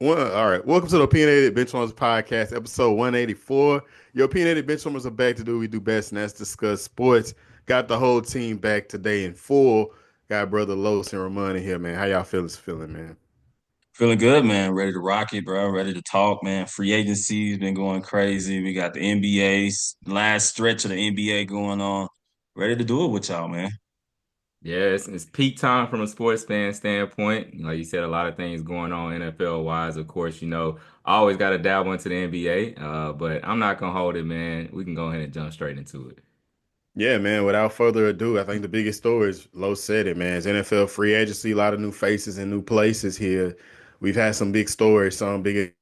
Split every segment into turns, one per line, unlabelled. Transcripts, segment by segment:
one. All right. Welcome to the Opinionated Benchwarmers Podcast, episode 184. Your Opinionated Benchwarmers are back to do what we do best, and that's discuss sports. Got the whole team back today in full. Got brother Los and Ramon in here, man. How y'all feeling, man?
Feeling good, man. Ready to rock it, bro. Ready to talk, man. Free agency's been going crazy. We got the NBA's last stretch of the NBA going on. Ready to do it with y'all, man.
Yeah, it's peak time from a sports fan standpoint. Like you said, a lot of things going on NFL wise. Of course, I always got to dabble into the NBA, but I'm not gonna hold it, man. We can go ahead and jump straight into it.
Yeah, man. Without further ado, I think the biggest story is Los said it, man. It's NFL free agency, a lot of new faces and new places here. We've had some big stories, some big.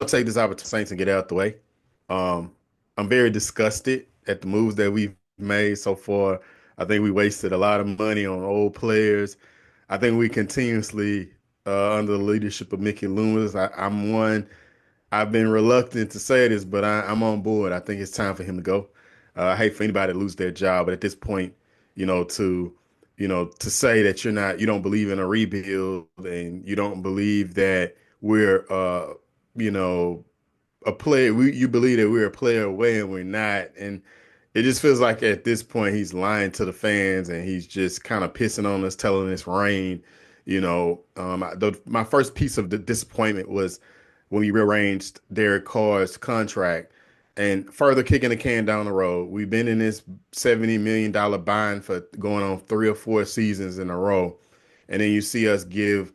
I'll take this opportunity Saints and get out the way. Um, I'm very disgusted at the moves that we've made so far. I think we wasted a lot of money on old players. I think we continuously, under the leadership of Mickey Loomis, I'm one. I've been reluctant to say this, but I'm on board. I think it's time for him to go. I hate for anybody to lose their job, but at this point, you know, to to say that you don't believe in a rebuild and you don't believe that we're, you know, a player. You believe that we're a player away and we're not, and it just feels like at this point he's lying to the fans and he's just kind of pissing on us, telling us rain. My first piece of the disappointment was when we rearranged Derek Carr's contract and further kicking the can down the road. We've been in this $70 million bind for going on 3 or 4 seasons in a row, and then you see us give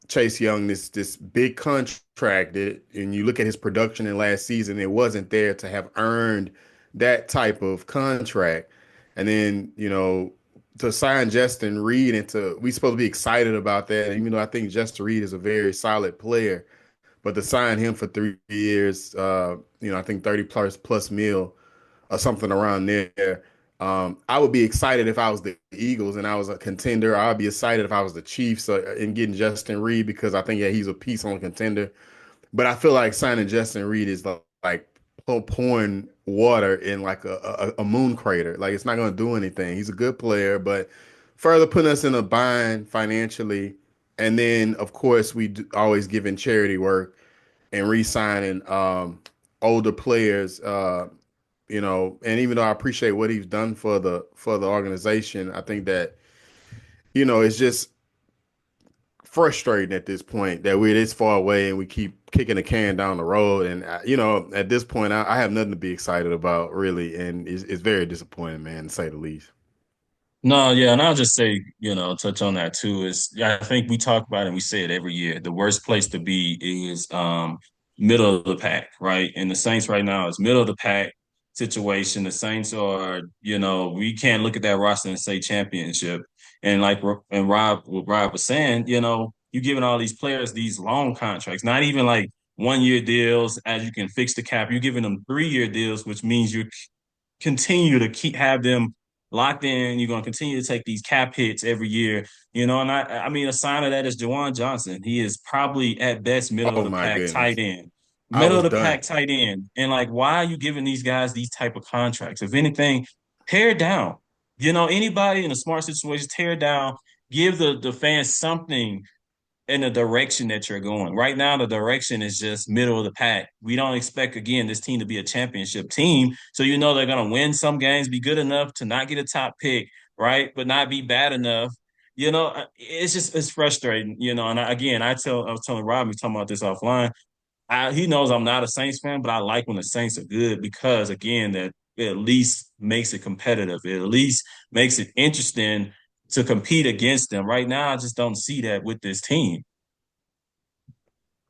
Chase Young this big contract, and you look at his production in last season, it wasn't there to have earned that type of contract. And then, to sign Justin Reed into we supposed to be excited about that. And even though I think Justin Reed is a very solid player, but to sign him for 3 years, I think 30 plus mil or something around there. I would be excited if I was the Eagles and I was a contender. I'd be excited if I was the Chiefs in getting Justin Reed because I think he's a piece on a contender. But I feel like signing Justin Reed is like pouring water in like a moon crater. Like it's not going to do anything. He's a good player, but further putting us in a bind financially. And then, of course, always giving charity work and re-signing older players. And even though I appreciate what he's done for the organization, I think that it's just frustrating at this point that we're this far away and we keep kicking the can down the road. And at this point, I have nothing to be excited about really, and it's very disappointing, man, to say the least.
No, yeah, and I'll just say, touch on that too. Is yeah, I think we talk about it and we say it every year. The worst place to be is middle of the pack, right? And the Saints right now is middle of the pack situation. The Saints are, we can't look at that roster and say championship. And what Rob was saying, you're giving all these players these long contracts, not even like 1 year deals as you can fix the cap. You're giving them 3 year deals, which means you continue to have them locked in. You're going to continue to take these cap hits every year, and I mean, a sign of that is Jawan Johnson. He is probably at best middle of
Oh
the
my
pack tight
goodness,
end.
I
Middle of
was
the
done.
pack tight end. And like, why are you giving these guys these type of contracts? If anything, tear it down. Anybody in a smart situation, tear it down, give the fans something in the direction that you're going. Right now, the direction is just middle of the pack. We don't expect, again, this team to be a championship team. So they're going to win some games, be good enough to not get a top pick, right? But not be bad enough. It's frustrating, And I was telling Rob, we talking about this offline. He knows I'm not a Saints fan, but I like when the Saints are good because, again, that it at least makes it competitive. It at least makes it interesting to compete against them. Right now, I just don't see that with this team.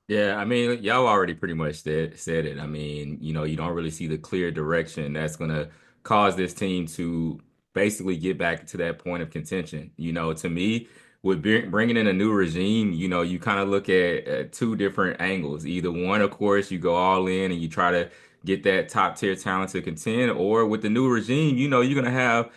Yeah, I mean, y'all already pretty much said it. I mean, you don't really see the clear direction that's gonna cause this team to basically get back to that point of contention. To me, with bringing in a new regime, you kind of look at two different angles. Either one, of course, you go all in and you try to get that top tier talent to contend, or with the new regime, you're gonna have,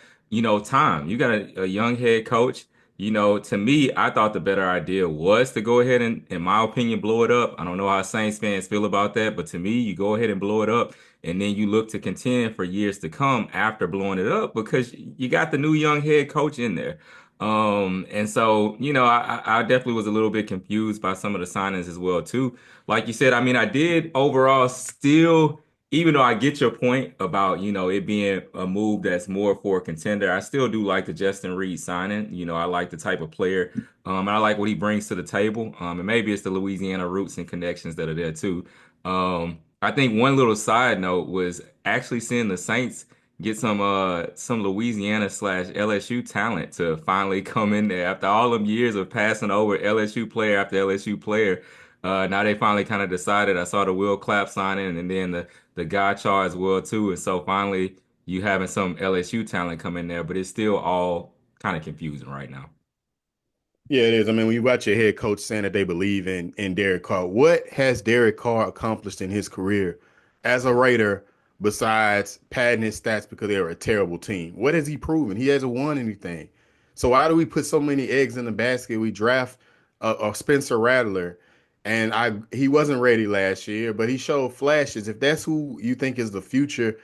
time. You got a young head coach. To me, I thought the better idea was to go ahead and, in my opinion, blow it up. I don't know how Saints fans feel about that, but to me, you go ahead and blow it up, and then you look to contend for years to come after blowing it up because you got the new young head coach in there. And so, I definitely was a little bit confused by some of the signings as well, too. Like you said, I mean, I did overall still, even though I get your point about, it being a move that's more for a contender, I still do like the Justin Reed signing. I like the type of player, and I like what he brings to the table. And maybe it's the Louisiana roots and connections that are there, too. I think one little side note was actually seeing the Saints get some Louisiana slash LSU talent to finally come in there after all them years of passing over LSU player after LSU player. Now they finally kind of decided. I saw the Will Clapp signing and then the Gotchar as well too. And so finally you having some LSU talent come in there, but it's still all kind of confusing right now.
Yeah, it is. I mean, when you watch your head coach saying that they believe in Derek Carr, what has Derek Carr accomplished in his career as a Raider besides padding his stats because they were a terrible team? What has he proven? He hasn't won anything. So why do we put so many eggs in the basket? We draft a Spencer Rattler, and he wasn't ready last year, but he showed flashes. If that's who you think is the future,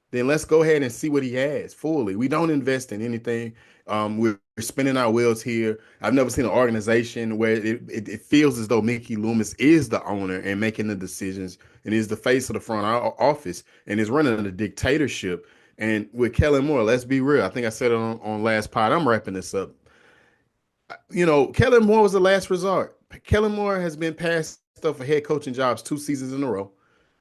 then let's go ahead and see what he has fully. We don't invest in anything. We're spinning our wheels here. I've never seen an organization where it feels as though Mickey Loomis is the owner and making the decisions and is the face of the front office and is running a dictatorship. And with Kellen Moore, let's be real. I think I said it on last pod. I'm wrapping this up. Kellen Moore was the last resort. Kellen Moore has been passed up for head coaching jobs 2 seasons in a row.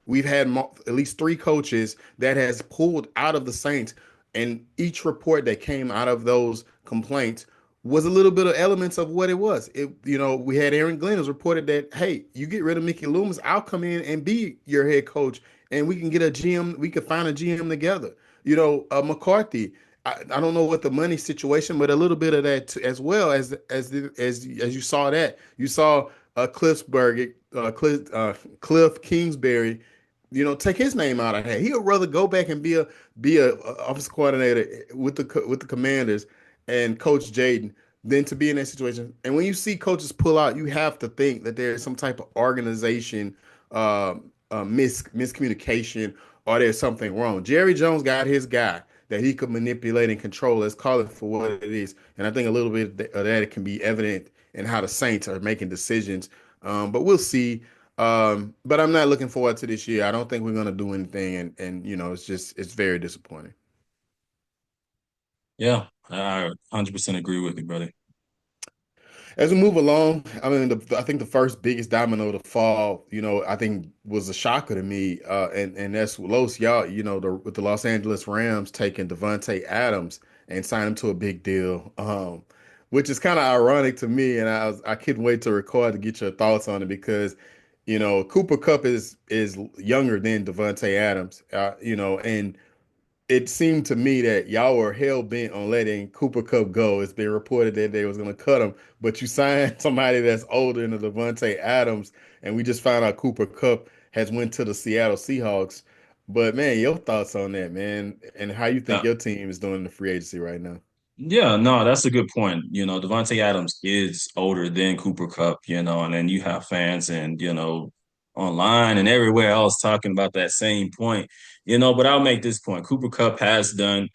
We've had at least three coaches that has pulled out of the Saints, and each report that came out of those complaints was a little bit of elements of what it was. We had Aaron Glenn has reported that, hey, you get rid of Mickey Loomis, I'll come in and be your head coach, and we can get a GM. We can find a GM together. McCarthy. I don't know what the money situation, but a little bit of that too, as well as you saw that you saw Cliff Kingsbury, take his name out of here. He would rather go back and be a office coordinator with the Commanders and Coach Jaden than to be in that situation. And when you see coaches pull out, you have to think that there is some type of organization miscommunication or there's something wrong. Jerry Jones got his guy that he could manipulate and control. Let's call it for what it is. And I think a little bit of that can be evident in how the Saints are making decisions. But we'll see. But I'm not looking forward to this year. I don't think we're gonna do anything, and it's very disappointing.
Yeah, I 100% agree with you, brother.
As we move along, I mean, I think the first biggest domino to fall, I think was a shocker to me, and that's Los, y'all, with the Los Angeles Rams taking Davante Adams and signing him to a big deal, which is kind of ironic to me, and I couldn't wait to record to get your thoughts on it because, Cooper Kupp is younger than Davante Adams, and it seemed to me that y'all were hell bent on letting Cooper Kupp go. It's been reported that they was going to cut him, but you signed somebody that's older than the Davante Adams, and we just found out Cooper Kupp has went to the Seattle Seahawks. But man, your thoughts on that, man, and how you think
Yeah.
your team is doing in the free agency right now?
Yeah, no, that's a good point. Davante Adams is older than Cooper Kupp, and then you have fans and, online and everywhere else talking about that same point. But I'll make this point. Cooper Kupp has been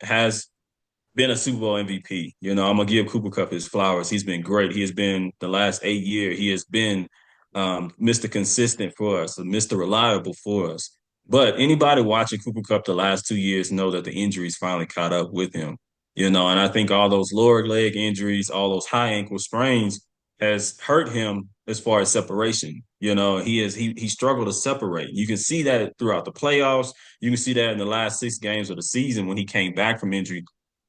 a Super Bowl MVP. I'm gonna give Cooper Kupp his flowers. He's been great. He has been the last 8 years. He has been Mr. Consistent for us, Mr. Reliable for us. But anybody watching Cooper Kupp the last 2 years know that the injuries finally caught up with him. And I think all those lower leg injuries, all those high ankle sprains has hurt him as far as separation. He struggled to separate. You can see that throughout the playoffs. You can see that in the last 6 games of the season when he came back from injury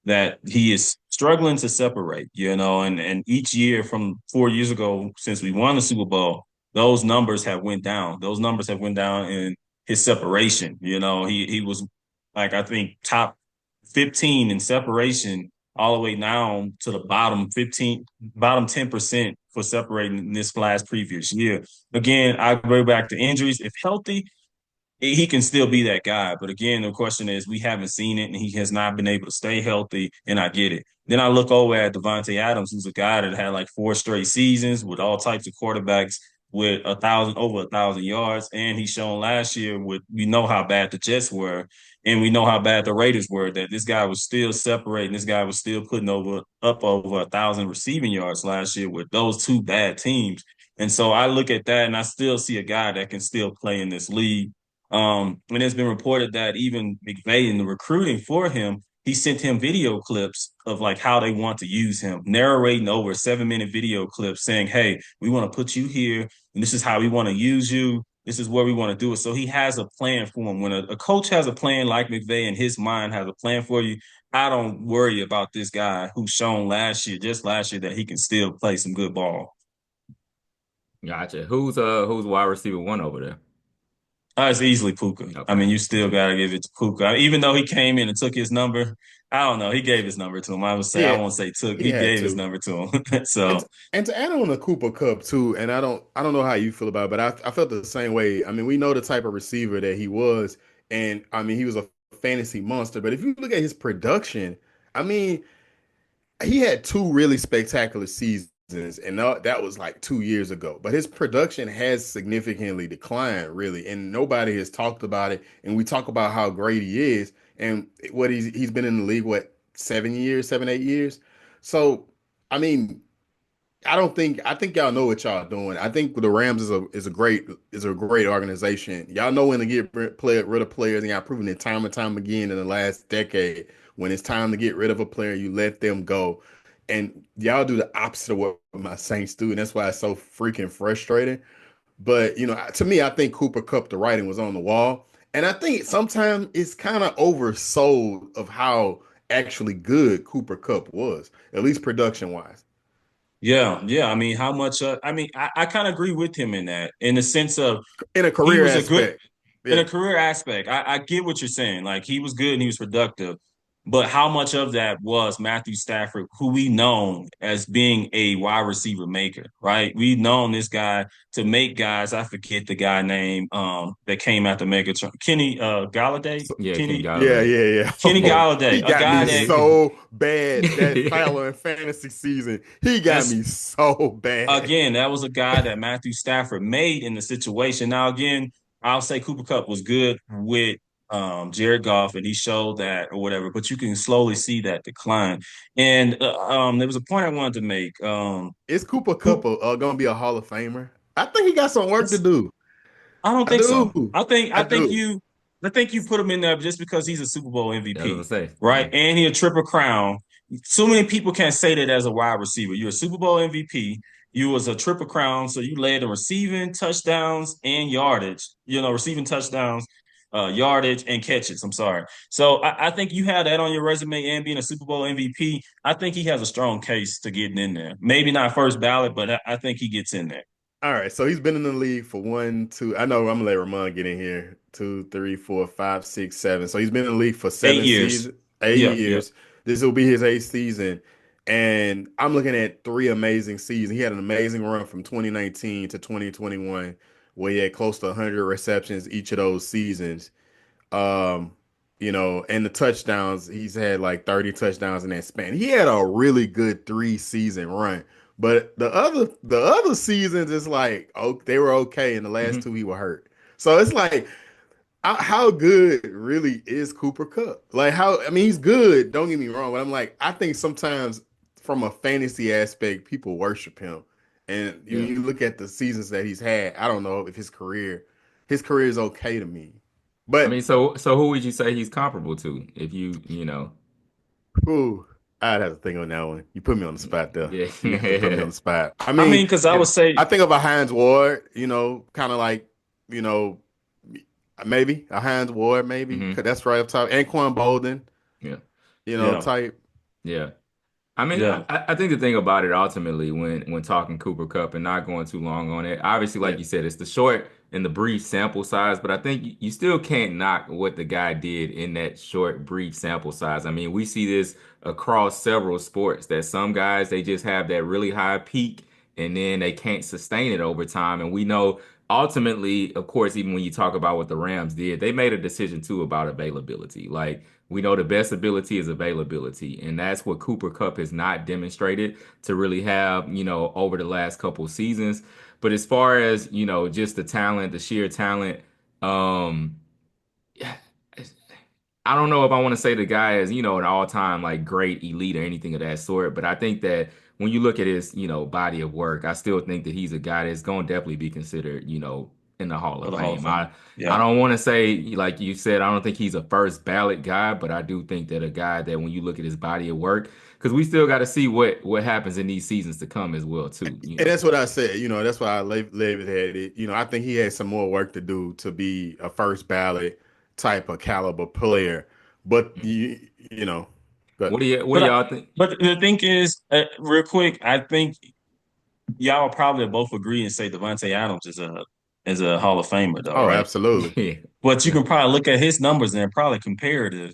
that he is struggling to separate, and each year from 4 years ago since we won the Super Bowl, those numbers have went down. Those numbers have went down in his separation. He was like I think top 15 in separation all the way down to the bottom 10% for separating in this last previous year. Again, I go back to injuries. If healthy, he can still be that guy. But again, the question is, we haven't seen it, and he has not been able to stay healthy. And I get it. Then I look over at Davante Adams, who's a guy that had like 4 straight seasons with all types of quarterbacks with over 1,000 yards, and he's shown last year with we know how bad the Jets were, and we know how bad the Raiders were. That this guy was still separating. This guy was still putting up over 1,000 receiving yards last year with those two bad teams. And so I look at that, and I still see a guy that can still play in this league. And it's been reported that even McVay in the recruiting for him, he sent him video clips of like how they want to use him, narrating over 7-minute video clips saying, "Hey, we want to put you here, and this is how we want to use you. This is where we want to do it." So he has a plan for him. When a coach has a plan like McVay in his mind has a plan for you, I don't worry about this guy who's shown just last year, that he can still play some good ball.
Gotcha. Who's wide receiver one over there?
It's easily Puka. I
Okay.
mean, you still got to give it to Puka. Even though he came in and took his number, I don't know. He gave his number to him. I
Yeah,
won't say took.
he
He
had
gave his
to.
number to him.
And
So,
to add on the Cooper Cup too, and I don't know how you feel about it, but I felt the same way. I mean, we know the type of receiver that he was, and I mean he was a fantasy monster. But if you look at his production, I mean, he had two really spectacular seasons, and that was like 2 years ago. But his production has significantly declined, really, and nobody has talked about it. And we talk about how great he is, and what he's been in the league, what, 7 years, 7, 8 years. So, I mean, I think y'all know what y'all doing. I think the Rams is a great organization. Y'all know when to rid of players, and y'all proven it time and time again in the last decade. When it's time to get rid of a player, you let them go. And y'all do the opposite of what my Saints do, and that's why it's so freaking frustrating. But to me, I think Cooper Cup, the writing was on the wall, and I think sometimes it's kind of oversold of how actually good Cooper Cup was, at least production wise,
yeah, yeah. I mean, how much? I kind of agree with him in that, in the sense of
in a
he
career
was a good
aspect.
in
Yeah.
a career aspect. I get what you're saying. Like he was good and he was productive, but how much of that was Matthew Stafford, who we known as being a wide receiver maker, right? We known this guy to make guys. I forget the guy name that came after Megatron, Kenny Galladay,
Yeah, Kenny
Kenny
Yeah,
Galladay.
yeah, yeah.
Kenny
Oh,
Galladay,
he
a
got
guy
me
that
so bad that Tyler in fantasy season. He got
that's
me so bad.
again, that was a guy that Matthew Stafford made in the situation. Now, again, I'll say Cooper Cup was good with Jared Goff, and he showed that or whatever. But you can slowly see that decline. And there was a point I wanted to make.
Is Cooper Cup
Coop,
gonna be a Hall of Famer? I think he got some work to
it's
do.
I don't
I
think so.
do.
I think
I
I think
do.
you I think you put him in there just because he's a Super Bowl
I was gonna
MVP,
say,
right?
yeah.
And he a triple crown. So many people can't say that as a wide receiver. You're a Super Bowl MVP. You was a triple crown, so you led in receiving touchdowns and yardage. Receiving touchdowns, yardage and catches. I'm sorry. So I think you have that on your resume and being a Super Bowl MVP. I think he has a strong case to getting in there. Maybe not first ballot, but I think he gets in there.
All right, so he's been in the league for one, two. I know I'm gonna let Ramon get in here. 2, 3, 4, 5, 6, 7. So he's been in the league for
8 years.
7 seasons, eight
Yeah, yeah.
years. This will be his eighth season, and I'm looking at three amazing seasons. He had an amazing run from 2019 to 2021, where he had close to 100 receptions each of those seasons. Um, and the touchdowns, he's had like 30 touchdowns in that span. He had a really good 3 season run. But the other seasons is like, oh, they were okay, and the last
Hmm.
two he were hurt. So it's like, how good really is Cooper Cup? Like, I mean, he's good, don't get me wrong, but I'm like, I think sometimes from a fantasy aspect, people worship him. And
Yeah.
you look at the seasons that he's had, I don't know if his career is okay to me.
I mean,
But
so who would you say he's comparable to? If you know,
ooh, I'd have to think on that one. You put me on the spot there. You have to put me on
yeah.
the spot. I
I
mean,
mean, because I would
if
say,
I think of a Hines Ward, kind of like, you know, maybe a Hines Ward, maybe,
Hmm.
'cause that's right up top. Anquan Bolden,
Yeah.
yeah,
type.
Yeah. I mean,
yeah,
I think the thing about it ultimately when talking Cooper Cup and not going too long on it, obviously, like
Yeah.
you said, it's the short and the brief sample size, but I think you still can't knock what the guy did in that short, brief sample size. I mean, we see this across several sports that some guys, they just have that really high peak and then they can't sustain it over time. And we know ultimately, of course, even when you talk about what the Rams did, they made a decision too about availability. Like, we know the best ability is availability, and that's what Cooper Cup has not demonstrated to really have, over the last couple seasons. But as far as, just the talent, the sheer talent, um, I don't know if I want to say the guy is, an all-time like great elite or anything of that sort, but I think that when you look at his, body of work, I still think that he's a guy that's going to definitely be considered, in the Hall
for
of
the Hall of
Fame.
Fame.
I
Yeah.
don't want to say, like you said, I don't think he's a first ballot guy, but I do think that a guy that when you look at his body of work, because we still got to see what happens in these seasons to come as well, too.
And that's what I said. That's why I leave it at it. I think he has some more work to do to be a first ballot type of caliber player. But you know, but
What
But
do
I,
y'all think?
but the thing is, real quick, I think y'all probably both agree and say Davante Adams is a Hall of Famer, though,
oh,
right?
absolutely.
But you
Yeah.
can probably look at his numbers and probably compare to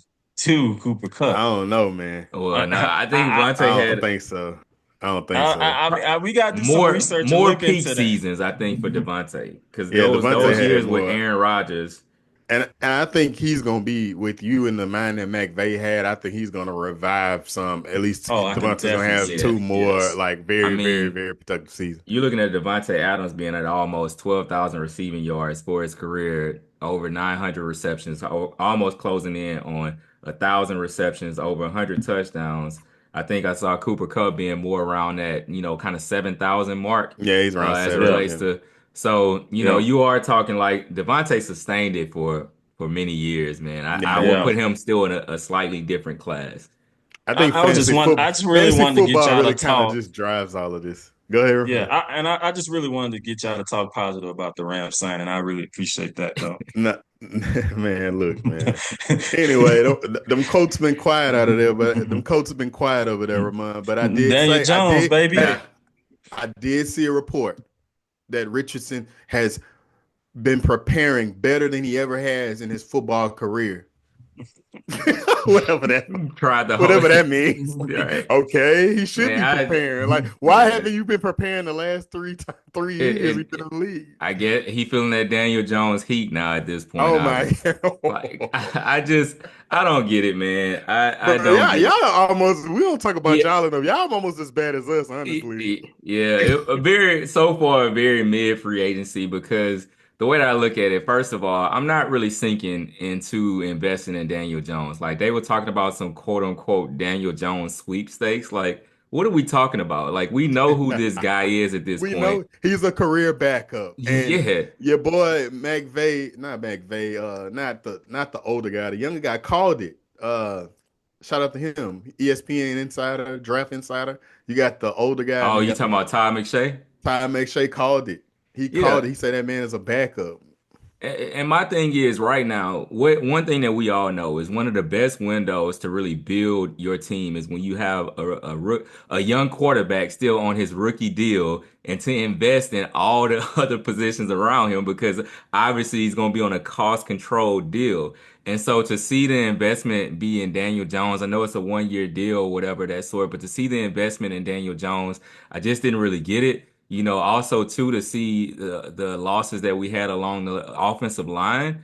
Cooper
I
Kupp.
don't know, man.
Well, no,
I,
I think
I,
Vontae
I don't
had
think so. I don't think so.
we got to do some research and
more
look
peak
into that.
seasons, I think, for Devontae, because
Yeah, Davante
those
had
years with
more.
Aaron Rodgers.
And I think he's gonna be with you in the mind that McVay had. I think he's gonna revive some. At least
Oh, I can
Devontae's gonna
definitely
have
see
Yeah,
two
that.
more
Yes.
like
I
very, very,
mean,
very productive seasons.
you're looking at Davante Adams being at almost 12,000 receiving yards for his career, over 900 receptions, almost closing in on 1,000 receptions, over 100 touchdowns. I think I saw Cooper Kupp being more around that, kind of 7,000 mark,
Yeah, he's around
as it
seven.
Yeah.
relates
Yeah,
to. So,
Yeah.
you are talking like Devontae sustained it for many years, man. I
yeah.
will
Yeah.
put him still in a slightly different class.
I think
I just really
fantasy
wanted to get
football
y'all to
really kind of
talk.
just drives all of this. Go ahead,
Yeah,
Ramon.
I just really wanted to get y'all to talk positive about the Rams signing. I really appreciate that, though.
No, man, look, man. Anyway, them Colts been quiet out of there, but them Colts have been quiet over there, Ramon. But
Daniel Jones, baby.
hey, I did see a report that Richardson has been preparing better than he ever has in his football career. whatever that,
Tried the whole,
whatever that means.
all
Like,
right.
okay, he should
Man,
be preparing. Like, why
man,
haven't you been preparing the last 3 years he's been
it,
in the league?
I get he feeling that Daniel Jones heat now at this point,
Oh my,
obviously. Like, I don't get it, man. I
bro,
don't get
y'all
it.
almost. We don't talk about
Yeah,
y'all enough. Y'all almost as bad as us, honestly.
Yeah, a very so far a very mid free agency because the way that I look at it, first of all, I'm not really sinking into investing in Daniel Jones. Like they were talking about some quote unquote Daniel Jones sweepstakes. Like, what are we talking about? Like we know who this guy is at this
We
point.
know he's a career backup, and
Yeah.
your boy McVay, not McVay, not the older guy, the younger guy called it. Shout out to him, ESPN insider, draft insider. You got the older guy, and
Oh,
then you
you
got the
talking about Todd McShay?
Ty McShay called it. He called
Yeah.
it. He said that man is a backup.
And my thing is right now, one thing that we all know is one of the best windows to really build your team is when you have a young quarterback still on his rookie deal and to invest in all the other positions around him because obviously he's going to be on a cost controlled deal. And so to see the investment be in Daniel Jones, I know it's a 1 year deal or whatever that sort, but to see the investment in Daniel Jones, I just didn't really get it. Also too to see the losses that we had along the offensive line.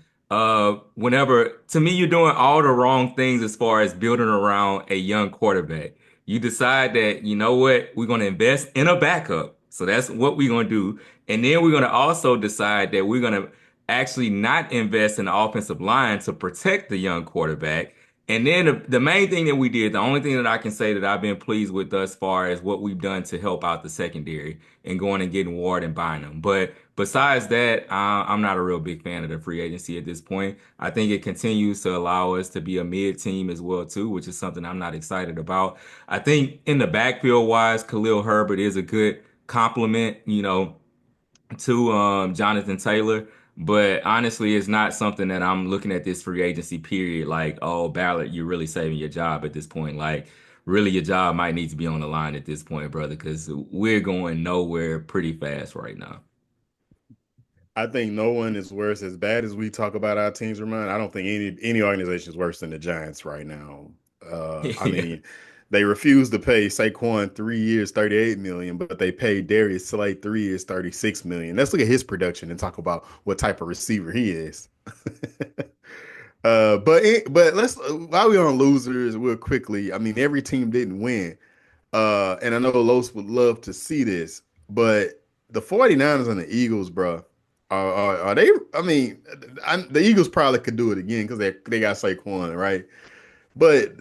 Whenever to me, you're doing all the wrong things as far as building around a young quarterback. You decide that, you know what, we're going to invest in a backup. So that's what we're going to do. And then we're going to also decide that we're going to actually not invest in the offensive line to protect the young quarterback. And then the main thing that we did, the only thing that I can say that I've been pleased with thus far is what we've done to help out the secondary and going and getting Ward and buying them. But besides that, I'm not a real big fan of the free agency at this point. I think it continues to allow us to be a mid team as well too, which is something I'm not excited about. I think in the backfield wise, Khalil Herbert is a good compliment, to Jonathan Taylor. But honestly, it's not something that I'm looking at this free agency period like, oh, Ballard, you're really saving your job at this point. Like, really, your job might need to be on the line at this point, brother, because we're going nowhere pretty fast right now.
I think no one is worse as bad as we talk about our teams, Ramon. I don't think any organization is worse than the Giants right now. I
Yeah.
mean, they refused to pay Saquon 3 years, 38 million, but they paid Darius Slay 3 years, 36 million. Let's look at his production and talk about what type of receiver he is. But let's while we're on losers, real quickly. I mean, every team didn't win. And I know Los would love to see this, but the 49ers and the Eagles, bro, are they? I mean, the Eagles probably could do it again because they got Saquon, right? But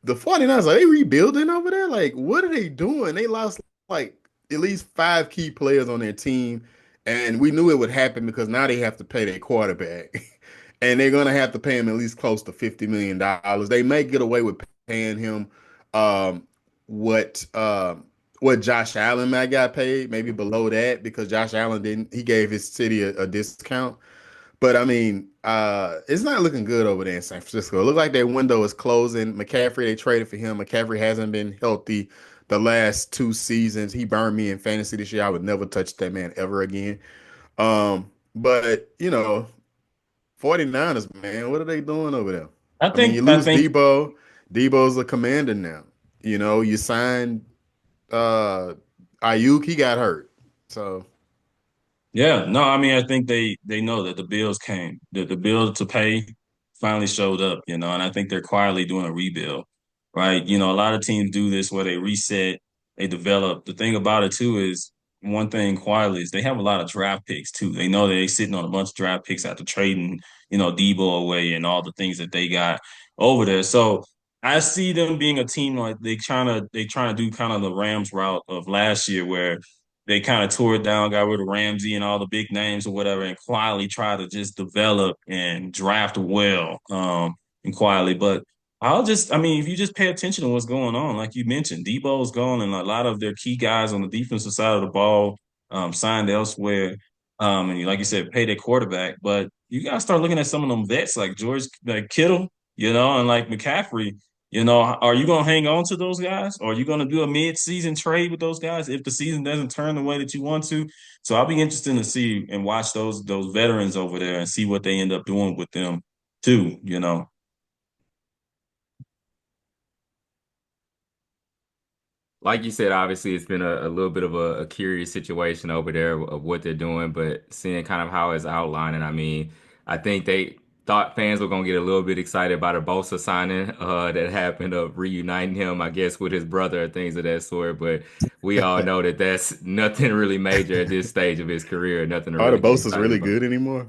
the 49ers, are they rebuilding over there? Like, what are they doing? They lost like at least five key players on their team, and we knew it would happen because now they have to pay their quarterback, and they're gonna have to pay him at least close to $50 million. They may get away with paying him um, what what Josh Allen might got paid, maybe below that because Josh Allen didn't. He gave his city a discount. But I mean, it's not looking good over there in San Francisco. It looked like their window is closing. McCaffrey, they traded for him. McCaffrey hasn't been healthy the last two seasons. He burned me in fantasy this year. I would never touch that man ever again. But 49ers, man, what are they doing over there?
I
I mean, you
think I
lose
think
Debo. Debo's a commander now. You signed Ayuk, he got hurt. So
Yeah, no, I mean, I think they know that the bills came, that the bill to pay finally showed up, and I think they're quietly doing a rebuild, right? A lot of teams do this where they reset, they develop. The thing about it too is one thing quietly is they have a lot of draft picks too. They know that they're sitting on a bunch of draft picks after trading, Debo away and all the things that they got over there. So I see them being a team like they trying to do kind of the Rams route of last year where they kind of tore it down, got rid of Ramsey and all the big names or whatever, and quietly try to just develop and draft well, and quietly. But I mean, if you just pay attention to what's going on, like you mentioned, Debo's gone, and a lot of their key guys on the defensive side of the ball signed elsewhere. And like you said, pay their quarterback. But you got to start looking at some of them vets like like Kittle, and like McCaffrey. Are you going to hang on to those guys? Or are you going to do a mid-season trade with those guys if the season doesn't turn the way that you want to? So I'll be interested to see and watch those veterans over there and see what they end up doing with them too.
Like you said, obviously it's been a little bit of a curious situation over there of what they're doing, but seeing kind of how it's outlining, I mean, I think they thought fans were gonna get a little bit excited about a Bosa signing that happened of reuniting him, I guess, with his brother or things of that sort. But we all know that that's nothing really major at this stage of his career, nothing to
are the
really get
Bosa's
excited
really
about.
good anymore?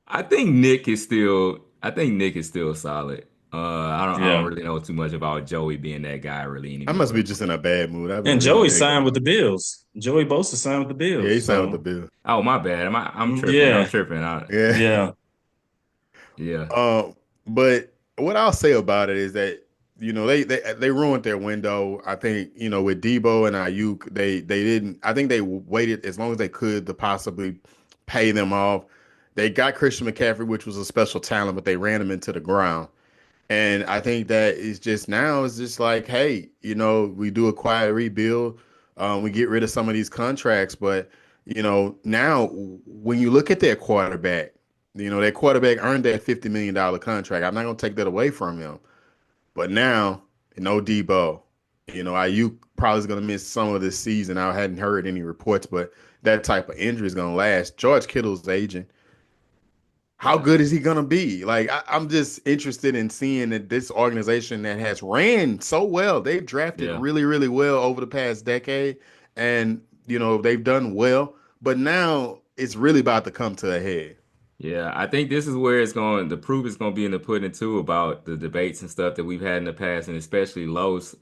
I think Nick is still solid. I don't
Yeah.
really know too much about Joey being that guy really
I must be
anymore.
just in a bad mood. I've been
And
reading
Joey
that
signed with
guy.
the Bills. Joey Bosa signed with the
Yeah, he
Bills.
signed with the
So
Bill.
Oh, my bad. I'm tripping. I'm
yeah,
tripping.
Yeah.
yeah,
Yeah.
But what I'll say about it is that they ruined their window. I think with Debo and Ayuk, they didn't. I think they waited as long as they could to possibly pay them off. They got Christian McCaffrey, which was a special talent, but they ran him into the ground. And I think that is just now it's just like, hey, we do a quiet rebuild. We get rid of some of these contracts, but now when you look at their quarterback, their quarterback earned that $50 million contract. I'm not gonna take that away from him. But now, no Debo. Ayuk probably is gonna miss some of this season. I hadn't heard any reports, but that type of injury is gonna last. George Kittle's aging. How
Yeah.
good is he gonna be? Like I'm just interested in seeing that this organization that has ran so well, they've drafted
Yeah.
really, really well over the past decade, and they've done well. But now it's really about to come to a head.
Yeah, I think this is where the proof is going to be in the pudding too about the debates and stuff that we've had in the past, and especially Los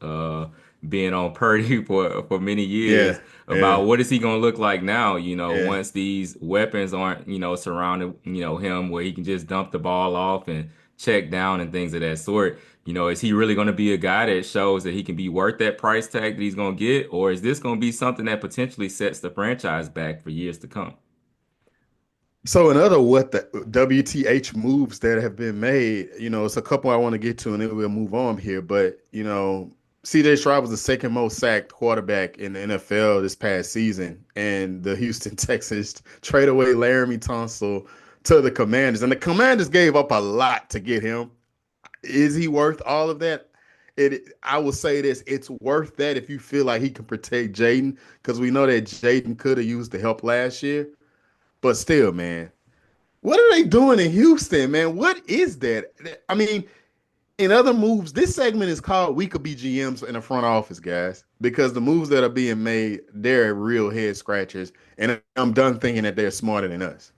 being on Purdy for many
Yeah,
years
yeah,
about what is he going to look like now,
yeah.
once these weapons aren't, surrounding, him where he can just dump the ball off and check down and things of that sort. Is he really going to be a guy that shows that he can be worth that price tag that he's going to get, or is this going to be something that potentially sets the franchise back for years to come?
So another what the WTH moves that have been made, it's a couple I want to get to, and then we'll move on here. But CJ Stroud was the second most sacked quarterback in the NFL this past season, and the Houston Texans trade away Laramie Tunsil to the Commanders, and the Commanders gave up a lot to get him. Is he worth all of that? I will say this: it's worth that if you feel like he can protect Jaden, because we know that Jaden could have used the help last year. But still, man, what are they doing in Houston, man? What is that? I mean, in other moves, this segment is called "We Could Be GMs in the Front Office," guys, because the moves that are being made, they're real head scratchers, and I'm done thinking that they're smarter than us.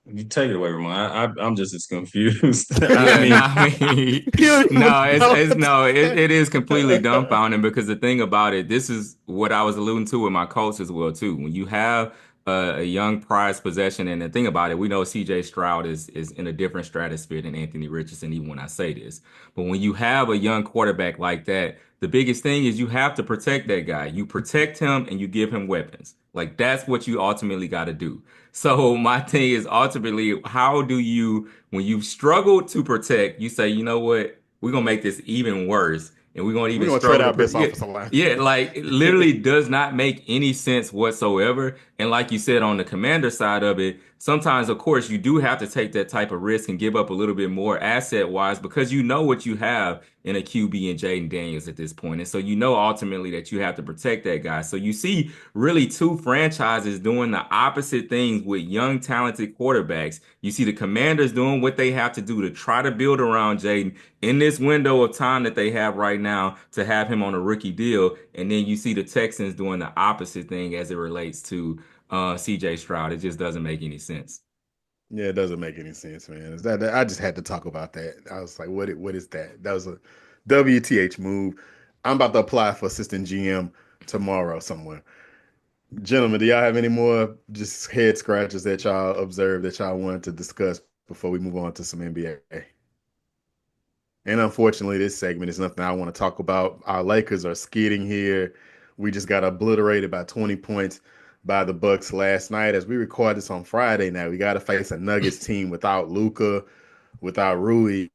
You take it away, Ramon. I'm just as confused. I
Yeah, no,
mean,
I mean,
You don't even
no,
know
it's
what to
no, it is completely
say.
dumbfounding because the thing about it, this is what I was alluding to with my coach as well too. When you have a young prized possession, and the thing about it, we know C.J. Stroud is in a different stratosphere than Anthony Richardson, even when I say this. But when you have a young quarterback like that, the biggest thing is you have to protect that guy. You protect him and you give him weapons. Like that's what you ultimately got to do. So my thing is ultimately, how do you, when you've struggled to protect, you say, you know what, we're gonna make this even worse, and we're gonna
We're
even
gonna trade
struggle to
our best
yeah,
offensive line.
yeah, like it literally does not make any sense whatsoever. And like you said, on the commander side of it, sometimes, of course, you do have to take that type of risk and give up a little bit more asset wise because you know what you have in a QB and Jaden Daniels at this point. And so you know ultimately that you have to protect that guy. So you see really two franchises doing the opposite things with young, talented quarterbacks. You see the Commanders doing what they have to do to try to build around Jaden in this window of time that they have right now to have him on a rookie deal. And then you see the Texans doing the opposite thing as it relates to CJ Stroud. It just doesn't make any sense.
Yeah, it doesn't make any sense, man. Is that I just had to talk about that. I was like, what is that? That was a WTH move. I'm about to apply for assistant GM tomorrow somewhere. Gentlemen, do y'all have any more just head scratches that y'all observed that y'all wanted to discuss before we move on to some NBA? And unfortunately, this segment is nothing I want to talk about. Our Lakers are skidding here. We just got obliterated by 20 points by the Bucks last night. As we record this on Friday now, we got to face a Nuggets team without Luca, without Rui,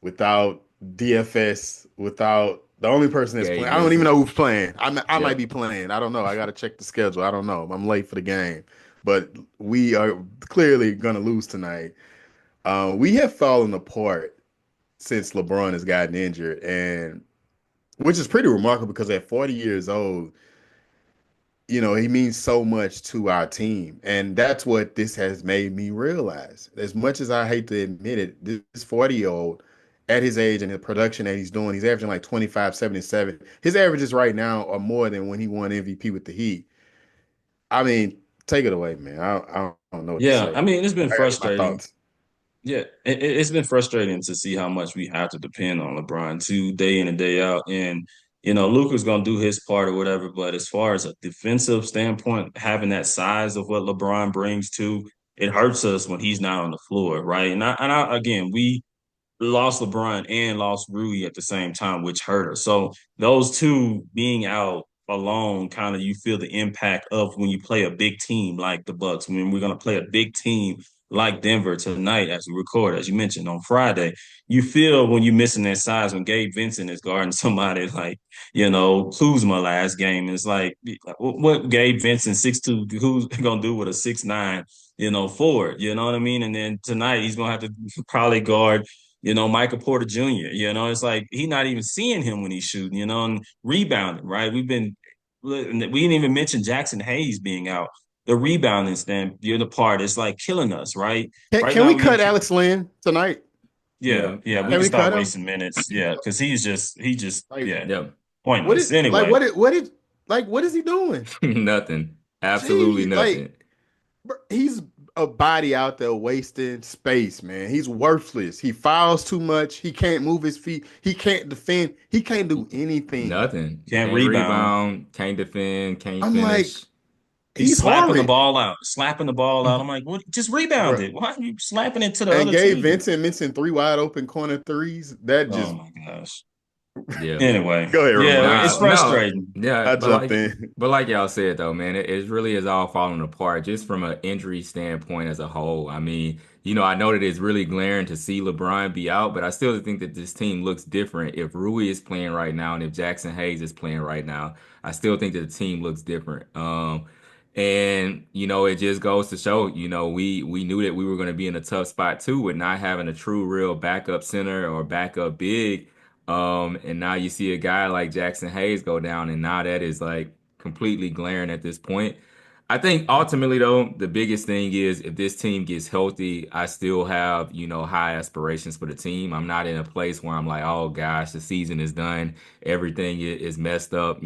without DFS, without the only person that's
Gabe
playing. I don't even
Vincent.
know who's playing. I might
Yep.
be playing. I don't know. I got to check the schedule. I don't know. I'm late for the game, but we are clearly going to lose tonight. We have fallen apart since LeBron has gotten injured, and which is pretty remarkable because at 40 years old, he means so much to our team. And that's what this has made me realize. As much as I hate to admit it, this 40-year-old at his age and the production that he's doing, he's averaging like 25, 77. His averages right now are more than when he won MVP with the Heat. I mean, take it away, man. I don't know what to
yeah,
say.
I mean, it's been
I got my
frustrating.
thoughts.
Yeah, it's been frustrating to see how much we have to depend on LeBron too, day in and day out. And Luka's gonna do his part or whatever. But as far as a defensive standpoint, having that size of what LeBron brings to it hurts us when he's not on the floor, right? Again, we lost LeBron and lost Rui at the same time, which hurt us. So those two being out alone, kind of you feel the impact of when you play a big team like the Bucks. When we're gonna play a big team like Denver tonight, as we record, as you mentioned on Friday, you feel when you're missing that size when Gabe Vincent is guarding somebody like Kuzma last game. And it's like what Gabe Vincent 6'2", who's gonna do with a 6'9", forward. You know what I mean? And then tonight he's gonna have to probably guard Michael Porter Jr. It's like he's not even seeing him when he's shooting, and rebounding, right? We didn't even mention Jackson Hayes being out. The rebounding stand, you're the part, it's like killing us, right? Right
Can
now
we
we're getting
cut Alex Lynn tonight?
yeah,
Yeah.
yeah, we
Can
can
we
start
cut him?
wasting minutes. Yeah, because
Like,
yeah,
Yep.
what
pointless.
is like
Anyway,
what is he doing?
Nothing. Absolutely
Gee,
nothing.
he's a body out there wasting space, man. He's worthless. He fouls too much. He can't move his feet. He can't defend. He can't do anything.
Nothing.
can't
Can't
rebound.
rebound, can't defend, can't
I'm like,
finish.
He's
he's
slapping the
horrid,
ball out, slapping the ball out. I'm like, what? Just rebound
bro.
it. Why are you slapping it to the
And
other
Gabe
team?
Vincent missing three wide open corner threes. That
Oh
just
my gosh.
Yeah.
Anyway,
go ahead,
yeah,
Ramon.
it's
No,
frustrating.
yeah,
I jumped in.
but like y'all said though, man, it really is all falling apart just from an injury standpoint as a whole. I mean, I know that it's really glaring to see LeBron be out, but I still think that this team looks different if Rui is playing right now and if Jackson Hayes is playing right now. I still think that the team looks different. And it just goes to show, we knew that we were going to be in a tough spot too with not having a true real backup center or backup big. And now you see a guy like Jackson Hayes go down, and now that is like completely glaring at this point. I think ultimately though, the biggest thing is if this team gets healthy, I still have, high aspirations for the team. I'm not in a place where I'm like, oh gosh, the season is done. Everything is messed up.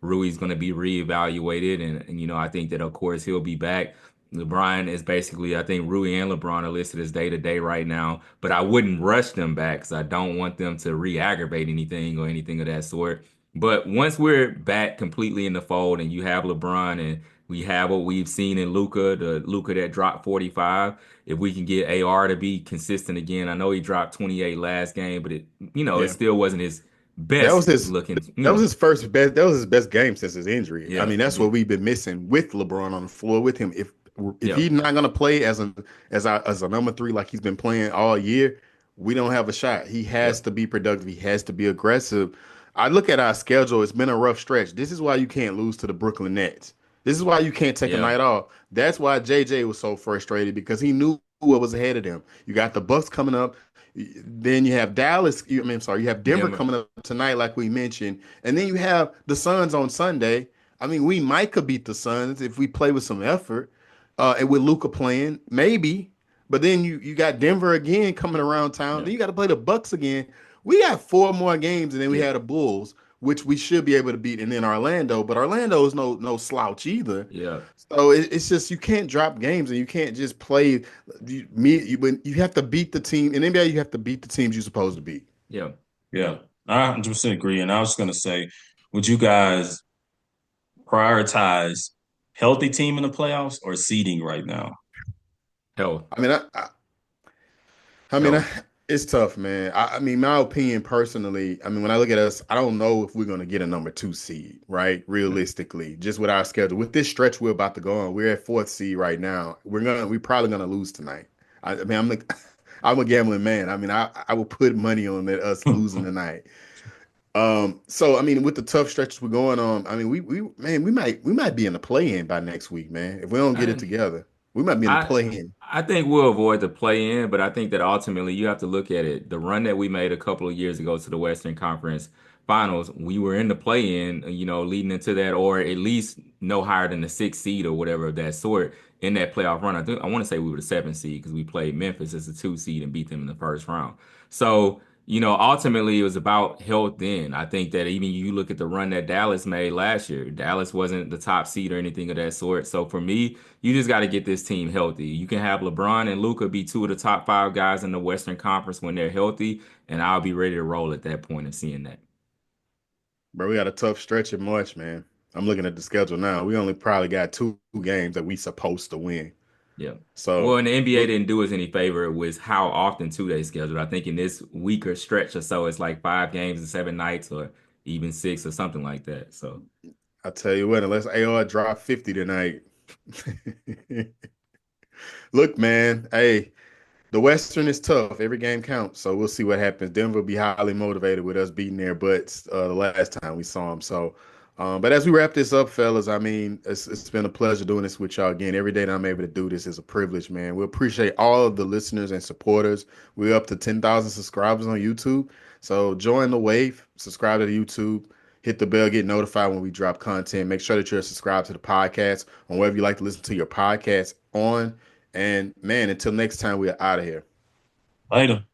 Rui's going to be reevaluated. And I think that of course he'll be back. LeBron is basically, I think Rui and LeBron are listed as day to day right now, but I wouldn't rush them back because I don't want them to re-aggravate anything or anything of that sort. But once we're back completely in the fold and you have LeBron and we have what we've seen in Luca, the Luca that dropped 45. If we can get AR to be consistent again, I know he dropped 28 last game, but it
Yeah.
still wasn't his
That was
best
his
looking,
that was his first best that was his best game since his injury. I
yeah,
mean, that's what we've been missing with LeBron on the floor with him. If
yeah,
he's not gonna play as a number three like he's been playing all year, we don't have a shot. He
yeah,
has to be productive. He has to be aggressive. I look at our schedule, it's been a rough stretch. This is why you can't lose to the Brooklyn Nets. This is why you can't take a
yeah,
night off. That's why JJ was so frustrated because he knew what was ahead of him. You got the Bucks coming up. Then you have Dallas. I mean, I'm sorry, you have Denver
Denver,
coming up tonight, like we mentioned, and then you have the Suns on Sunday. I mean, we might could beat the Suns if we play with some effort, and with Luca playing, maybe. But then you got Denver again coming around town.
yeah,
Then you got to play the Bucks again. We got four more games, and then we
yeah,
had the Bulls, which we should be able to beat, and then Orlando. But Orlando is no slouch either.
yeah,
So it's just you can't drop games, and you can't just play. When you have to beat the team in NBA, you have to beat the teams you're supposed to beat.
yeah.
Yeah, I 100% agree. And I was going to say, would you guys prioritize healthy team in the playoffs or seeding right now?
Hell,
I mean, I mean,
hell,
it's tough, man. I mean, my opinion personally. I mean, when I look at us, I don't know if we're gonna get a number two seed, right?
yeah,
Realistically, just with our schedule, with this stretch we're about to go on, we're at fourth seed right now. We're probably gonna lose tonight. I mean, I'm a gambling man. I mean, I would put money on that us losing tonight. So I mean, with the tough stretches we're going on, I mean, we might be in the play-in by next week, man. If we don't get it
I,
together, we might be in the
I
play-in.
I think we'll avoid the play in, but I think that ultimately you have to look at it. The run that we made a couple of years ago to the Western Conference Finals, we were in the play in, leading into that, or at least no higher than the sixth seed or whatever of that sort in that playoff run. I want to say we were the seventh seed because we played Memphis as a two seed and beat them in the first round. So ultimately it was about health then. I think that even you look at the run that Dallas made last year, Dallas wasn't the top seed or anything of that sort. So for me, you just got to get this team healthy. You can have LeBron and Luca be two of the top five guys in the Western Conference when they're healthy, and I'll be ready to roll at that point of seeing that.
Bro, we got a tough stretch in March, man. I'm looking at the schedule now. We only probably got two games that we supposed to win.
Yeah. Well,
So,
and the NBA
we'll,
didn't do us any favor with how often two they scheduled. I think in this weaker stretch or so, it's like 5 games and 7 nights, or even six or something like that. So,
I tell you what, unless AR drop 50 tonight. Look, man, hey, the Western is tough. Every game counts. So we'll see what happens. Denver will be highly motivated with us beating their butts the last time we saw them. So, but as we wrap this up, fellas, I mean, it's been a pleasure doing this with y'all again. Every day that I'm able to do this is a privilege, man. We appreciate all of the listeners and supporters. We're up to 10,000 subscribers on YouTube. So join the wave, subscribe to the YouTube, hit the bell, get notified when we drop content. Make sure that you're subscribed to the podcast on wherever you like to listen to your podcast on. And man, until next time, we're out of here.
Later.